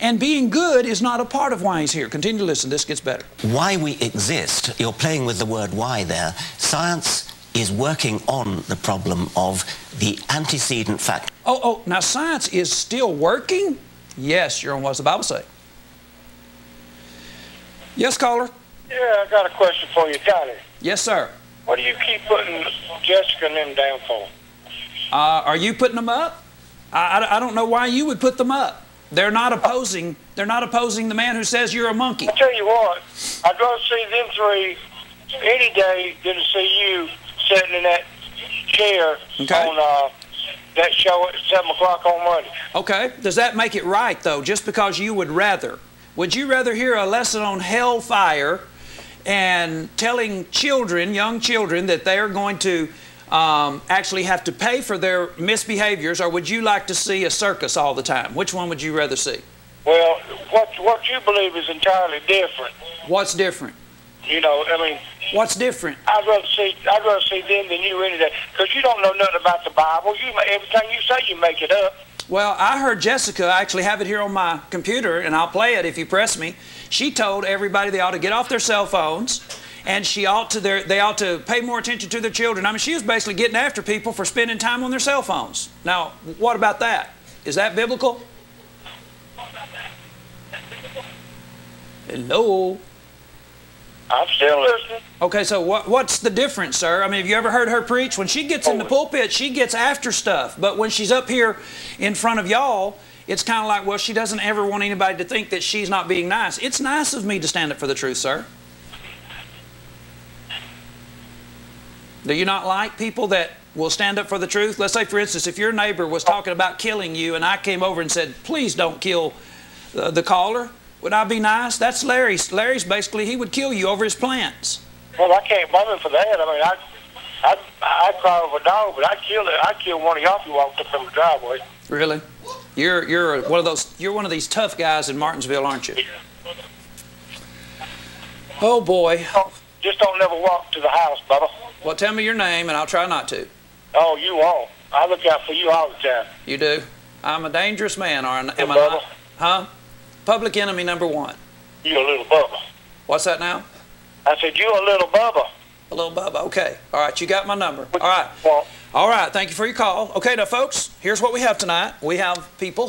And being good is not a part of why he's here. Continue to listen. This gets better. Why we exist, you're playing with the word why there. Science is working on the problem of the antecedent fact. Oh, now science is still working? Yes, you're on What's the Bible Say? Yes, caller? Yeah, I got a question for you, Johnny. Yes, sir. What do you keep putting Jessica and them down for? Are you putting them up? I don't know why you would put them up. They're not opposing the man who says you're a monkey. I tell you what, I'd rather see them three any day than to see you sitting in that chair on that show at 7 o'clock on Monday. Okay. Does that make it right, though, just because you would rather? Would you rather hear a lesson on hellfire and telling children, young children, that they are going to actually have to pay for their misbehaviors, or would you like to see a circus all the time? Which one would you rather see? Well, what you believe is entirely different. What's different? You know, I mean... What's different? I'd rather see them than you any day, because you don't know nothing about the Bible. Everything you say, you make it up. Well, I heard Jessica, I actually have it here on my computer, and I'll play it if you press me. She told everybody they ought to get off their cell phones, and they ought to pay more attention to their children. I mean, she was basically getting after people for spending time on their cell phones. Now, what about that? Is that biblical? Hello? I'm still listening. Okay, so what's the difference, sir? I mean, have you ever heard her preach? When she gets in the pulpit, she gets after stuff. But when she's up here in front of y'all, it's kind of like, well, she doesn't ever want anybody to think that she's not being nice. It's nice of me to stand up for the truth, sir. Do you not like people that will stand up for the truth? Let's say, for instance, if your neighbor was talking about killing you and I came over and said, please don't kill the caller, would I be nice? That's Larry's. Larry's basically, he would kill you over his plants. Well, I can't blame him for that. I mean, I'd cry over a dog, but I'd kill one of y'all if you walked up in the driveway. Really? You're one of these tough guys in Martinsville, aren't you? Oh boy. Just don't never walk to the house, Bubba. Well, tell me your name and I'll try not to. Oh, you won't. I look out for you all the time. You do? I'm a dangerous man, am I Bubba? not? Huh? Public enemy number one. You a little Bubba. What's that now? I said, you a little Bubba. A little Bubba, okay. All right, you got my number. All right. All right, thank you for your call. Okay, now, folks, here's what we have tonight. We have people